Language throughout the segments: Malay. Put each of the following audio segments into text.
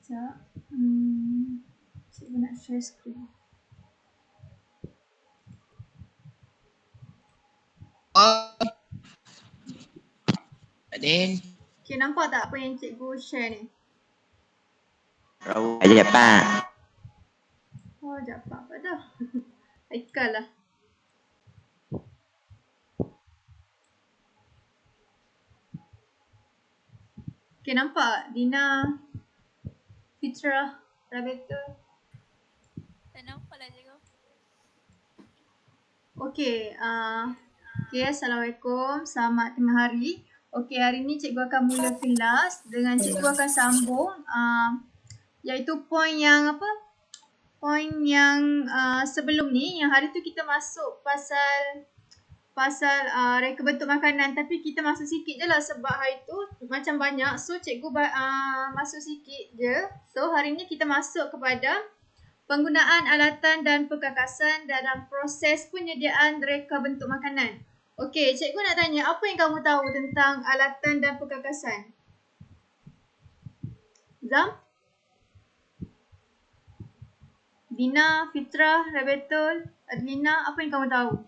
Sekejap. Cikgu nak share screen. Adin. Okay, nampak tak apa yang cikgu share ni? Aja Pak. Oh, sekejap apa dah. Haikal lah. Okay, nampak? Dina, Fitra, Rabetul. Tak nampak lah cikgu. Okay, Assalamualaikum. Selamat tengah hari. Okay, hari ni cikgu akan mula kelas dengan cikgu akan sambung iaitu poin yang apa? Poin yang sebelum ni, yang hari tu kita masuk pasal reka bentuk makanan, tapi kita masuk sikit je lah sebab hari tu macam banyak. So cikgu masuk sikit je. So hari ni kita masuk kepada penggunaan alatan dan perkakasan dalam proses penyediaan reka bentuk makanan. Okey, cikgu nak tanya, apa yang kamu tahu tentang alatan dan perkakasan? Zam? Dina, Fitra, Rabetul, Adlina, apa yang kamu tahu?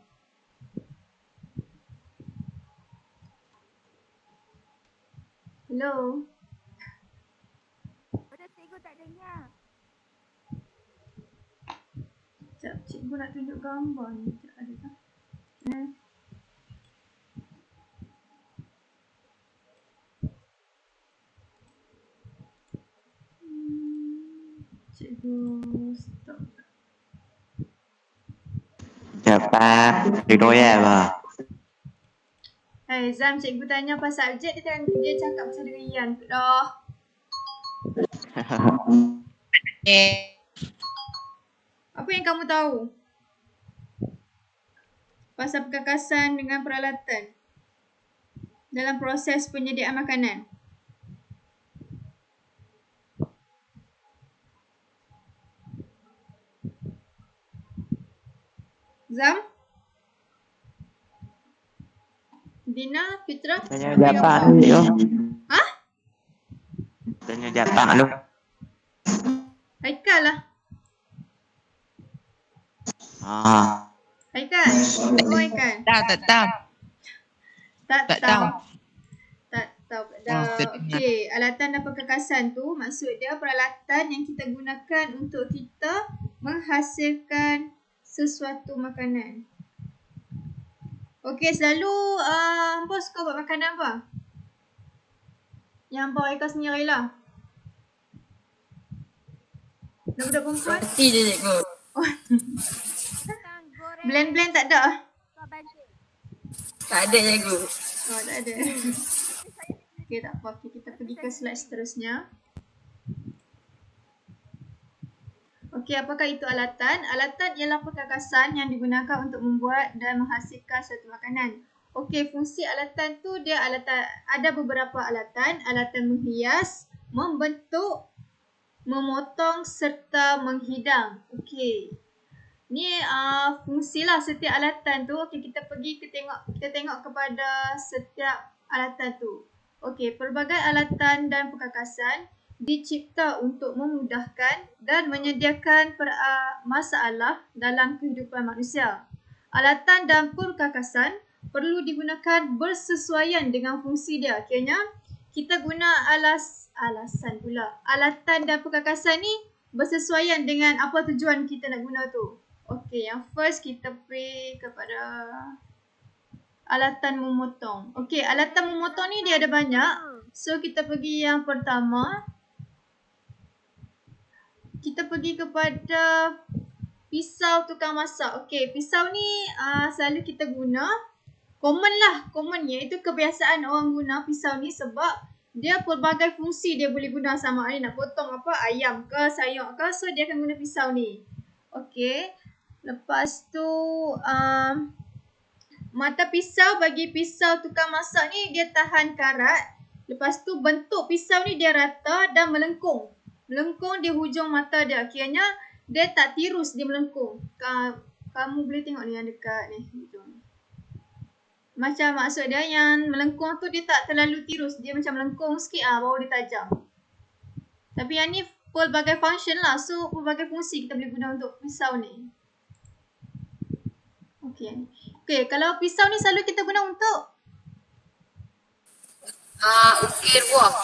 Hello? Pada cikgu tak dengar. Sekejap, cikgu nak tunjuk gambar ni. Sekejap, ada tak? Cikgu stop. Cepat. Ridoya Pak. Zam, cikgu tanya pasal subjek, dia cakap pasal dengan Ian dah. Apa yang kamu tahu pasal perkakasan dengan peralatan dalam proses penyediaan makanan? Zam? Dina, Fitra? Tanya Japak dulu. Ha? Tanya Japak dulu. Haikal lah. Haikal? Oh, Haikal. Tak tahu. Tak Tak tahu. tahu. Tak tahu. Okey, alatan dan perkakasan tu maksud dia peralatan yang kita gunakan untuk kita menghasilkan sesuatu makanan. Okey, selalu Hampa suka buat makanan apa? Yang Hampa Haikal sendiri lah. Budak-budak perempuan? Roti je cikgu. Oh, Kang goreng. blend-blend tak ada? Kau bantu. Tak ada cikgu. Oh, tak ada. Okey, tak apa. Okay, kita pergi ke slide seterusnya. Okey, apakah itu alatan? Alatan ialah perkakasan yang digunakan untuk membuat dan menghasilkan suatu makanan. Okey, fungsi alatan tu dia ada beberapa alatan. Alatan menghias, membentuk, memotong serta menghidang. Okey. Ni fungsilah setiap alatan tu. Okey, kita tengok kepada setiap alatan tu. Okey, pelbagai alatan dan perkakasan dicipta untuk memudahkan dan menyediakan masalah dalam kehidupan manusia. Alatan dan perkakasan perlu digunakan bersesuaian dengan fungsi dia. Kiranya kita guna alatan dan perkakasan ni bersesuaian dengan apa tujuan kita nak guna tu. Okey, yang first kita pergi kepada alatan memotong. Okey, alatan memotong ni dia ada banyak. So kita pergi yang pertama. Kita pergi kepada pisau tukang masak. Okey, pisau ni selalu kita guna. Common iaitu kebiasaan orang guna pisau ni sebab dia pelbagai fungsi dia boleh guna, sama ada nak potong apa, ayam ke, sayur ke. So dia akan guna pisau ni. Okey. Lepas tu mata pisau bagi pisau tukang masak ni dia tahan karat. Lepas tu bentuk pisau ni dia rata dan melengkung. Melengkung di hujung mata dia. Kiranya dia tak tirus, dia melengkung. Kamu boleh tengok ni yang dekat ni. Hujung. Macam maksud dia yang melengkung tu dia tak terlalu tirus. Dia macam melengkung sikit baru dia tajam. Tapi yang ni pelbagai function lah. So pelbagai fungsi kita boleh guna untuk pisau ni. Okay, kalau pisau ni selalu kita guna untuk Ukir buah.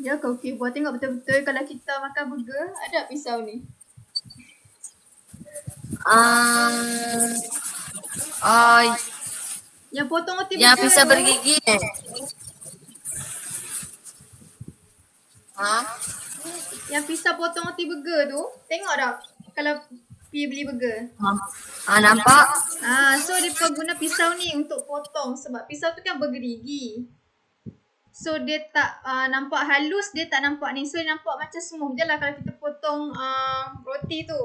ya kau okay, buat tengok betul-betul kalau kita makan burger ada pisau ni. Yang potong roti Yang burger pisau tu, bergigi. yang pisau potong roti burger tu, tengok tak kalau pergi beli burger. Nampak? So dia guna pisau ni untuk potong sebab pisau tu kan bergerigi. So dia tak nampak halus, dia tak nampak ni. So dia nampak macam smooth je lah kalau kita potong roti tu.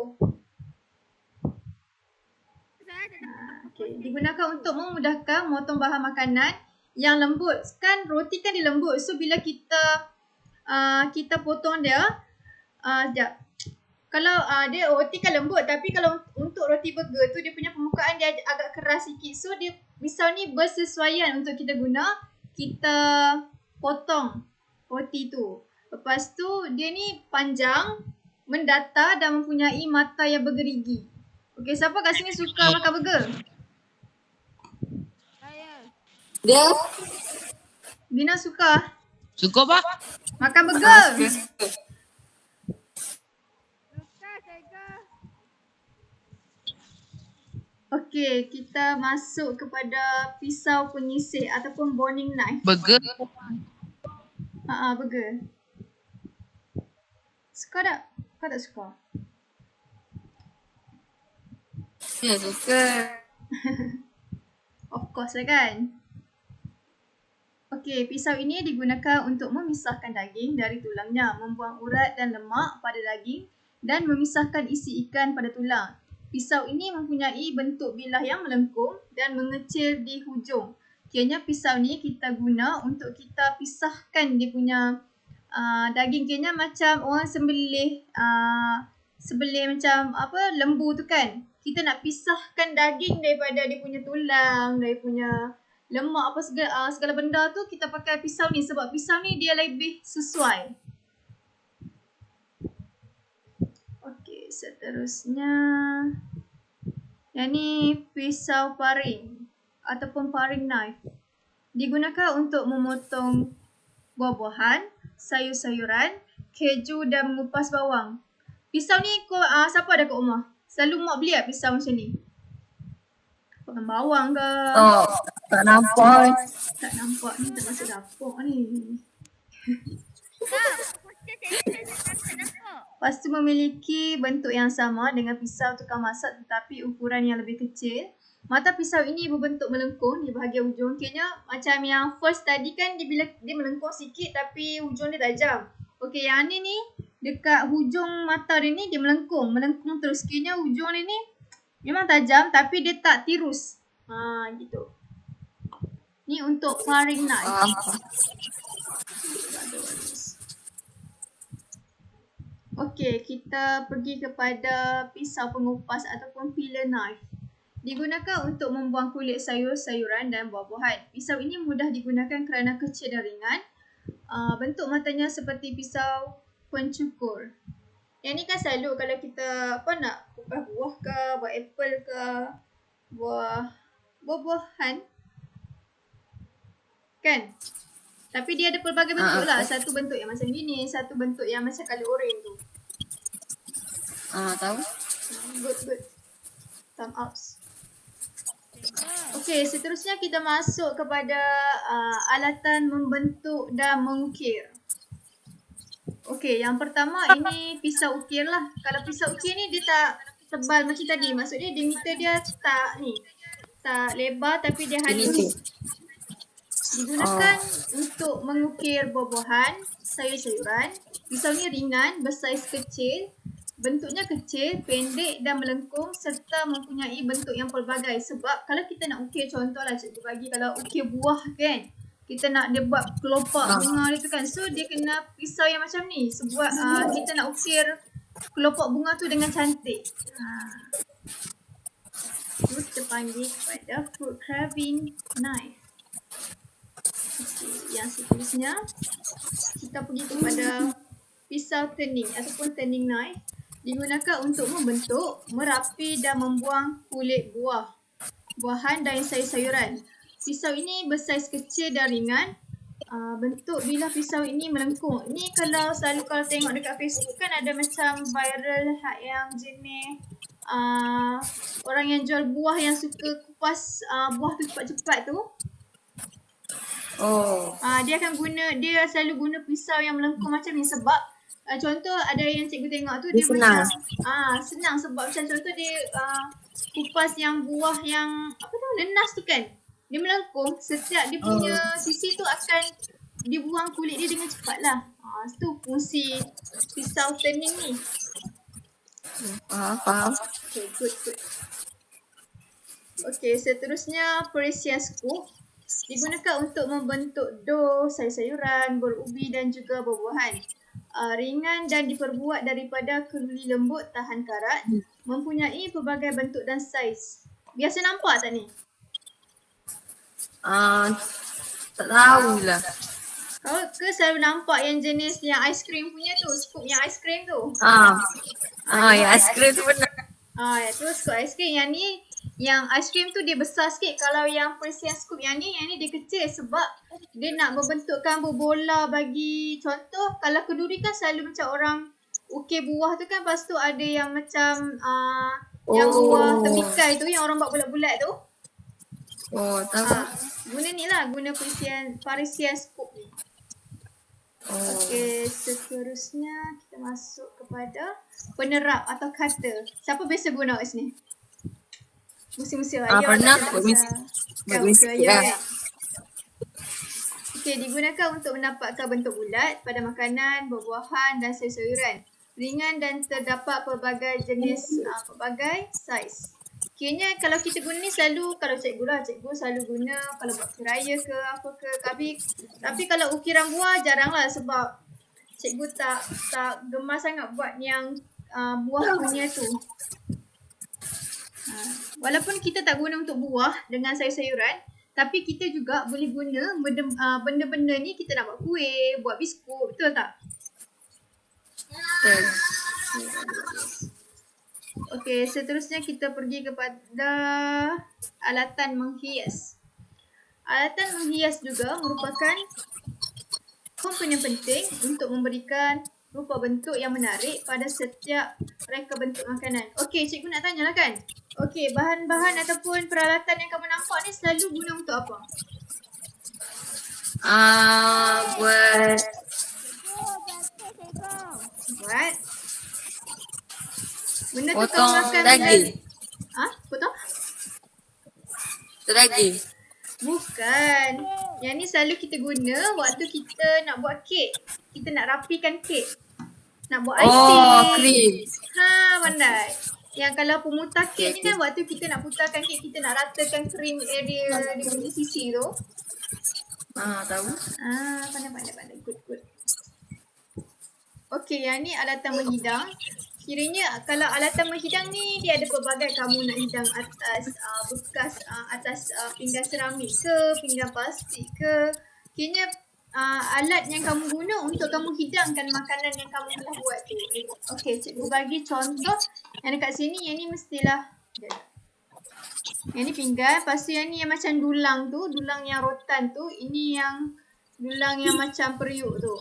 Okay. Digunakan untuk memudahkan memotong bahan makanan yang lembut. Kan roti kan dia lembut. So bila kita kita potong dia, sekejap. Kalau dia roti kan lembut, tapi kalau untuk roti burger tu dia punya permukaan dia agak keras sikit. So dia pisau ni bersesuaian untuk kita guna. Kita potong roti tu. Lepas tu dia ni panjang, mendatar dan mempunyai mata yang bergerigi. Okey, siapa kat sini suka makan burger? Saya. Dia Bina suka Suka apa? makan burger. Suka saya. Okey, kita masuk kepada pisau penyisir ataupun boning knife. Burger. Burger. Suka tak? Kau tak suka? suka. Of course lah kan? Okey, pisau ini digunakan untuk memisahkan daging dari tulangnya, membuang urat dan lemak pada daging dan memisahkan isi ikan pada tulang. Pisau ini mempunyai bentuk bilah yang melengkung dan mengecil di hujung. Kiranya pisau ni kita guna untuk kita pisahkan dia punya daging. Kiranya macam orang sembelih macam apa lembu tu kan. Kita nak pisahkan daging daripada dia punya tulang, dari punya lemak apa segala benda tu, kita pakai pisau ni sebab pisau ni dia lebih sesuai. Okey, seterusnya yang ni pisau paring ataupun paring knife. Digunakan untuk memotong buah-buahan, sayur-sayuran, keju dan mengupas bawang. Pisau ni siapa ada kat rumah? Selalu mak beli pisau macam ni. Potong bawang ke? Tak nampak. Tak nampak ni, tak masuk dapur ni. Lepas tu memiliki bentuk yang sama dengan pisau tukang masak tetapi ukuran yang lebih kecil. Mata pisau ini berbentuk melengkung di bahagian hujung. Kiranya macam yang first tadi kan dia melengkung sikit tapi hujung dia tajam. Okey, yang ni dekat hujung mata dia ni dia melengkung terus. Kiranya hujung dia ni memang tajam tapi dia tak tirus. Gitu. Ni untuk paring knife. Okey, kita pergi kepada pisau pengupas ataupun peeler knife. Digunakan untuk membuang kulit sayur-sayuran dan buah-buahan. Pisau ini mudah digunakan kerana kecil dan ringan. Bentuk matanya seperti pisau pencukur. Yang ni kan selalu kalau kita nak kupas buah ke, buah apple ke, buah-buahan. Kan? Tapi dia ada pelbagai bentuk lah. Satu bentuk yang macam gini, satu bentuk yang macam colour orange tu. Tahu? Good. Thumb ups. Okey, seterusnya kita masuk kepada alatan membentuk dan mengukir. Okey, yang pertama ini pisau ukir lah. Kalau pisau ukir ni dia tak tebal macam tadi. Maksudnya diameter dia tak lebar tapi dia halus. Digunakan untuk mengukir buah-buahan, sayur-sayuran. Pisau ni ringan, bersaiz kecil, bentuknya kecil, pendek dan melengkung serta mempunyai bentuk yang pelbagai. Sebab kalau kita nak ukir, contohlah cikgu bagi kalau ukir buah kan, kita nak dia buat kelopak bunga dia tu kan. So dia kena pisau yang macam ni sebab kita nak ukir kelopak bunga tu dengan cantik. Itu kita panggil kepada fruit carving knife. Okay, yang seterusnya kita pergi kepada pisau turning ataupun turning knife digunakan untuk membentuk, merapi dan membuang kulit buahan dan sayur-sayuran. Pisau ini bersaiz kecil dan ringan. Bentuk bilah pisau ini melengkung. Ni kalau tengok dekat Facebook kan ada macam viral yang jenis orang yang jual buah yang suka kupas buah tu cepat-cepat tu. Oh. Dia selalu guna pisau yang melengkung macam ni sebab contoh ada yang cikgu tengok tu dia senang. macam senang sebab macam contoh dia kupas yang buah yang lenas tu kan. Dia melengkung, setiap dia punya sisi tu akan dibuang kulit dia dengan cepat lah. Itu fungsi pisau turning ni. Faham. Okay, good. Okay, seterusnya Parisian scoop digunakan untuk membentuk dough, sayur-sayuran, berubi dan juga buah-buahan. Ringan dan diperbuat daripada keluli lembut tahan karat, mempunyai pelbagai bentuk dan saiz. Biasa nampak tak ni? Tak tahulah. Kau ke selalu nampak yang jenis yang aiskrim punya tu, scoop yang aiskrim tu? Yang aiskrim tu benar. Tu scoop aiskrim. Yang ni, yang aiskrim tu dia besar sikit. Kalau yang Parisian scoop yang ni dia kecil sebab dia nak membentukkan berbola bagi contoh. Kalau kenduri kan selalu macam orang ukir buah tu kan, lepas tu ada yang macam yang buah temikai tu yang orang buat bulat-bulat tu. Tahu. Guna ni lah, guna Parisian scoop ni. Okey, seterusnya kita masuk kepada penerap atau cutter. Siapa biasa guna kat sini? Musim-musim ayah. Pernah musim ayah. Okey, digunakan untuk menampakkan bentuk bulat pada makanan, buah-buahan dan sayur-sayuran. Ringan dan terdapat pelbagai jenis, pelbagai saiz. Kiranya kalau kita guna ni selalu, kalau cikgu selalu guna kalau buat raya ke apa ke. Tapi kalau ukiran buah jarang lah sebab cikgu tak gemar sangat buat yang buah punya tu. Walaupun kita tak guna untuk buah dengan sayur-sayuran, tapi kita juga boleh guna benda-benda ni kita nak buat kuih, buat biskut, betul tak? Betul. Okey, seterusnya kita pergi kepada alatan menghias. Alatan menghias juga merupakan komponen penting untuk memberikan rupa bentuk yang menarik pada setiap reka bentuk makanan. Okey, cikgu nak tanyalah kan? Okey, bahan-bahan ataupun peralatan yang kamu nampak ni selalu guna untuk apa? Cikgu, Buat Buat? Benda tu potong kamu makan daging. Potong? Daging. Bukan. Yang ni selalu kita guna waktu kita nak buat kek. Kita nak rapikan kek. Nak buat icing. Krim. Pandai. Yang kalau pemutar kek ni kan waktu kita nak putarkan kek, kita nak ratakan krim area di punya sisi tu. Tahu. Pandai. Good. Okey, yang ni alatan menghidang. Kiranya kalau alatan menghidang ni dia ada pelbagai. Kamu nak hidang atas bekas atas pinggan seramik ke, pinggan plastik ke. Kiranya alat yang kamu guna untuk kamu hidangkan makanan yang kamu telah buat tu. Okey, cikgu bagi contoh yang dekat sini. Yang ni mestilah yang ni pinggan. Lepas tu yang ni yang macam dulang tu, dulang yang rotan tu. Ini yang dulang yang macam periuk tu.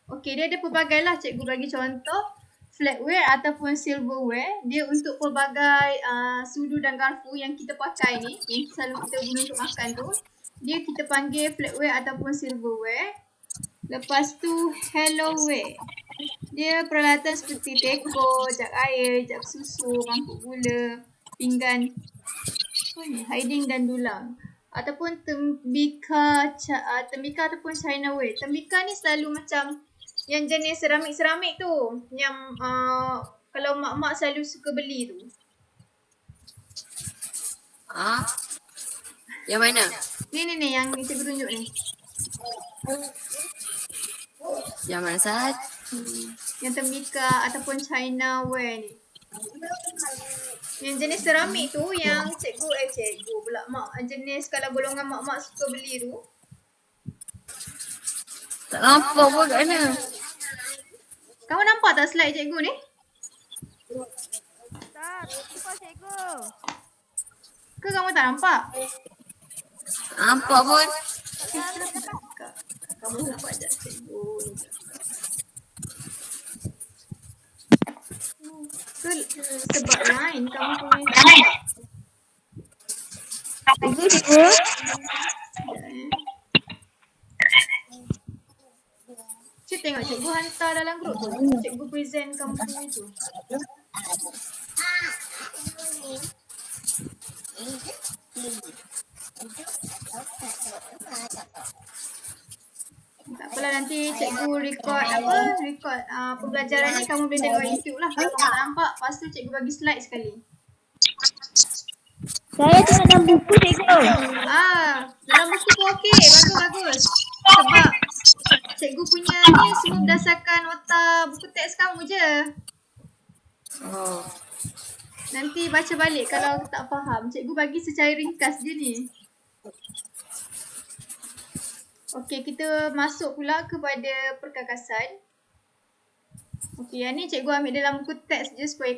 Okey, dia ada pelbagai lah. Cikgu bagi contoh. Flatware ataupun silverware, dia untuk pelbagai sudu dan garpu yang kita pakai ni, yang selalu kita guna untuk makan tu, dia kita panggil flatware ataupun silverware. Lepas tu hellowware, dia peralatan seperti teko, jak air, jak susu, mangkuk gula, pinggan hiding dan dulang. Ataupun tembika ataupun chinaware. Tembika ni selalu macam yang jenis seramik-seramik tu. Yang kalau mak-mak selalu suka beli tu. Yang mana? Ni yang cikgu tunjuk ni. Yang mana sahaja? Yang tembika ataupun chinaware ni. Yang jenis seramik tu yang cikgu pula mak. Jenis kalau golongan mak-mak suka beli tu. Tak nampak pun kat mana. Kamu nampak tak slide cikgu ni? Tak, nampak cikgu. Ke kamu tak nampak? Nampak pun. Kamu nampak tak cikgu ni? Ke sebab lain kamu punya nampak? Cikgu. Cik tengok cikgu hantar dalam grup tu. Cikgu present kamu punya tu. Tak apalah, nanti cikgu record pembelajaran ni kamu boleh tengok YouTube lah. Kalau kamu tak nampak, lepas tu cikgu bagi slide sekali. Saya tengok dalam buku cikgu. Dalam buku pun okey. Bagus. Sebab cikgu punya ni semua berdasarkan nota buku teks kamu je. Oh. Nanti baca balik kalau tak faham. Cikgu bagi secara ringkas je ni. Okey, kita masuk pula kepada perkakasan. Okey, yang ni cikgu ambil dalam buku teks je supaya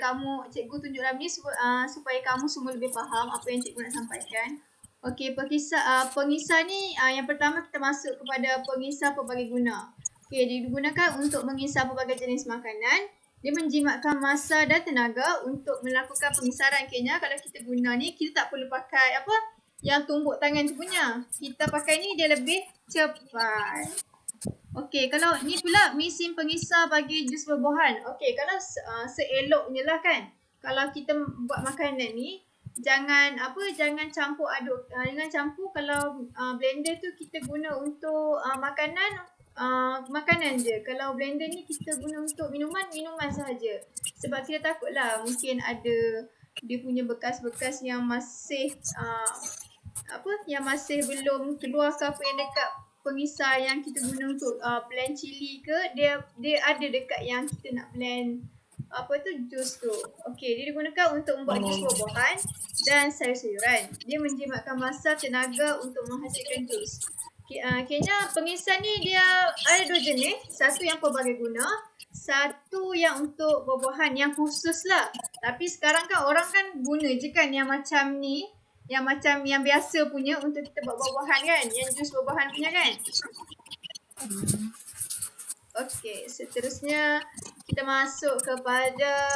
cikgu tunjuk dalam ni supaya kamu semua lebih faham apa yang cikgu nak sampaikan. Okey, pengisah ni yang pertama kita masuk kepada pengisah pelbagai guna. Okey, digunakan untuk mengisah pelbagai jenis makanan. Dia menjimatkan masa dan tenaga untuk melakukan pengisaran. Kayaknya kalau kita guna ni, kita tak perlu pakai yang tumbuk tangan tu punya. Kita pakai ni dia lebih cepat. Okey, kalau ni pula mesin pengisar bagi jus buah-buahan. Okey, kalau seeloknya lah kan. Kalau kita buat makanan ni, jangan campur aduk. Jangan campur kalau blender tu kita guna untuk makanan je. Kalau blender ni kita guna untuk minuman sahaja. Sebab kita takutlah mungkin ada dia punya bekas-bekas yang masih yang masih belum keluar ke apa yang dekat pengisar yang kita guna untuk blend cili ke, dia ada dekat yang kita nak blend jus tu. Okey, dia digunakan untuk membuat jus buah-buahan dan sayur-sayuran. Dia menjimatkan masa tenaga untuk menghasilkan jus. Kayaknya pengisar ni dia ada dua jenis. Satu yang pelbagai guna, satu yang untuk buah-buahan yang khusus lah. Tapi sekarang kan orang kan guna je kan yang macam ni, yang macam yang biasa punya untuk kita buat buah-buahan kan, yang jus buah-buahan punya kan. Okey, seterusnya kita masuk kepada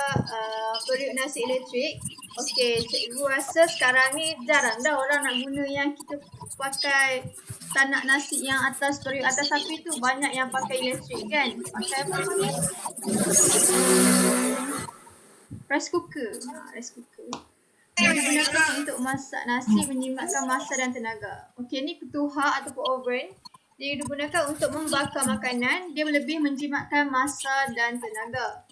periuk nasi elektrik. Okey, cikgu rasa sekarang ni jarang dah orang nak guna yang kita pakai tanak nasi yang atas periuk atas api tu. Banyak yang pakai elektrik kan. Pakai apa ni? Rice cooker. Rice cooker. Dia digunakan untuk masak nasi, menjimatkan masa dan tenaga. Okey, ni ketuhar ataupun oven. Dia digunakan untuk membakar makanan. Dia lebih menjimatkan masa dan tenaga.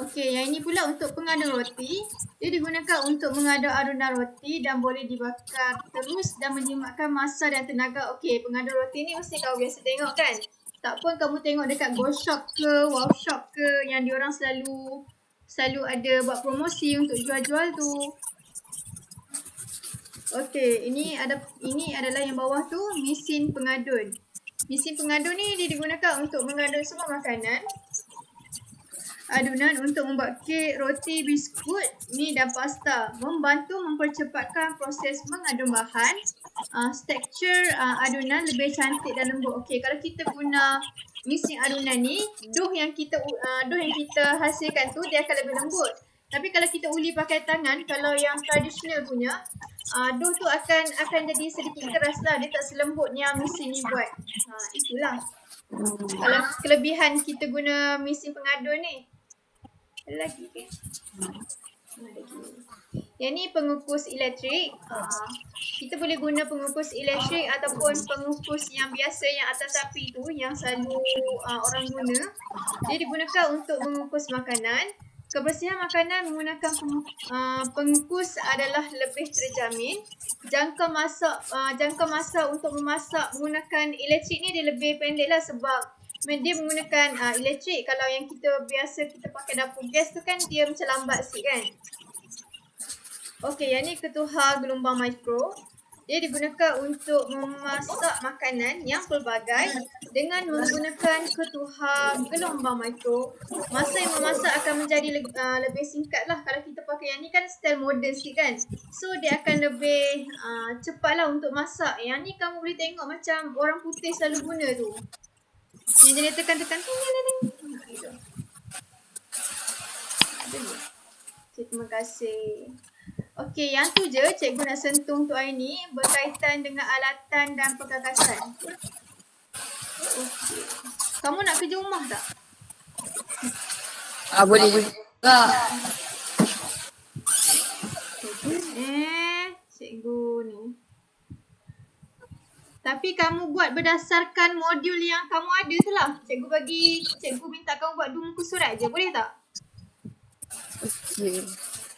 Okey, yang ini pula untuk pengadun roti. Dia digunakan untuk mengaduk adunan roti dan boleh dibakar terus dan menjimatkan masa dan tenaga. Okey, pengadun roti ni mesti kau biasa tengok kan? Tak pun kamu tengok dekat Go Shop ke, Wow Shop ke, yang diorang selalu ada buat promosi untuk jual-jual tu. Okey, ini adalah yang bawah tu, mesin pengadun. Mesin pengadun ni dia digunakan untuk mengadun semua makanan. Adunan untuk membuat kek, roti, biskut, mi dan pasta. Membantu mempercepatkan proses mengadun bahan. Tekstur adunan lebih cantik dan lembut. Okey, kalau kita guna mesin adunan ni, dough yang kita hasilkan tu dia akan lebih lembut. Tapi kalau kita uli pakai tangan, kalau yang tradisional punya, dough tu akan jadi sedikit keras lah. Dia tak selembut yang mesin ni buat. Itulah. Kalau kelebihan kita guna mesin pengadun ni. Ada lagi ke? Yang ni pengukus elektrik. Kita boleh guna pengukus elektrik ataupun pengukus yang biasa yang atas api tu, yang selalu orang guna. Dia digunakan untuk mengukus makanan. Kebersihan makanan menggunakan pengukus adalah lebih terjamin. Jangka masa untuk memasak menggunakan elektrik ni dia lebih pendek lah, sebab dia menggunakan elektrik. Kalau yang kita pakai dapur gas tu kan dia macam lambat sikit kan. Okey, yang ni ketuhar gelombang mikro. Dia digunakan untuk memasak makanan yang pelbagai dengan menggunakan ketuhar gelombang mikro. Masa yang memasak akan menjadi lebih singkat lah. Kalau kita pakai yang ni kan style moden sikit kan. So dia akan lebih cepat lah untuk masak. Yang ni kamu boleh tengok macam orang putih selalu guna tu. Yang dia tekan-tekan. Okay, terima kasih. Okey, yang tu je cikgu nak sentuh untuk hari ni berkaitan dengan alatan dan perkakasan. Okey. Kamu nak kerja rumah tak? Boleh juga. Cikgu ni. Tapi kamu buat berdasarkan modul yang kamu ada tu lah. Cikgu minta kamu buat 2 muka surat je, boleh tak? Okey.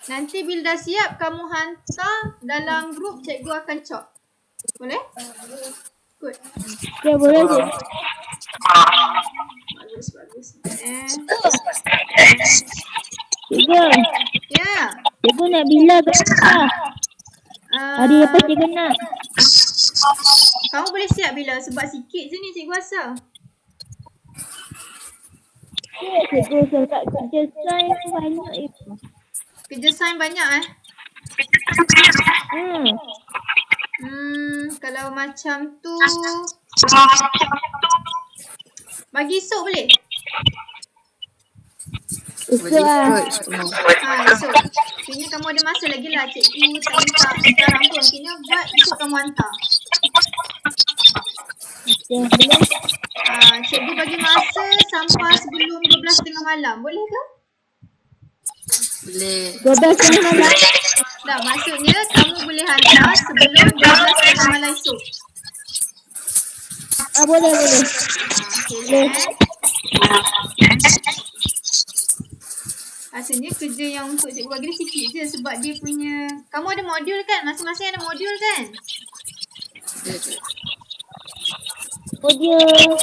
Nanti bila dah siap, kamu hantar dalam grup, cikgu akan cop. Boleh? Good. Ya, boleh je. Bagus. Cikgu, Ya. cikgu nak bila berapa? Hari lepas cikgu nak. Kamu boleh siap bila? Sebab sikit je ni cikgu rasa. Cikgu sebab kerja sains banyak Kerja sains banyak kalau macam tu bagi esok boleh? Boleh ikut. Esok. Kayaknya kamu ada masa lagi lah. Cikgu tak minta sekarang pun. Kayaknya buat esok kamu hantar. Cikgu bagi masa sampai sebelum 12.30 malam. Boleh ke? Boleh. 12 malam. Tak, maksudnya kamu boleh hantar sebelum 12.30 malam esok. Boleh. Okay, Rasanya kerja yang untuk cikgu bagi ni sikit je sebab dia punya... Kamu ada modul kan? Masing-masing ada modul kan? Modul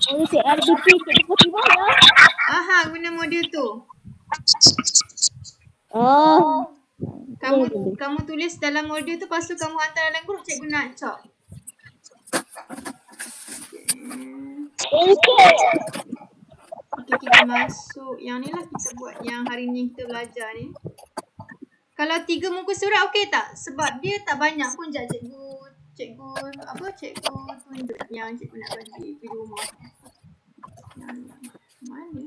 CRBP cikgu pasti mana? Guna modul tu. Kamu tulis dalam modul tu, lepas tu kamu hantar dalam grup, cikgu nak cop. Okay, kita masuk yang ni lah, kita buat yang hari ni kita belajar ni. Kalau 3 muka surat okey tak? Sebab dia tak banyak pun. Cikgu tunjuk yang cikgu nak bagi di rumah. Yang mana?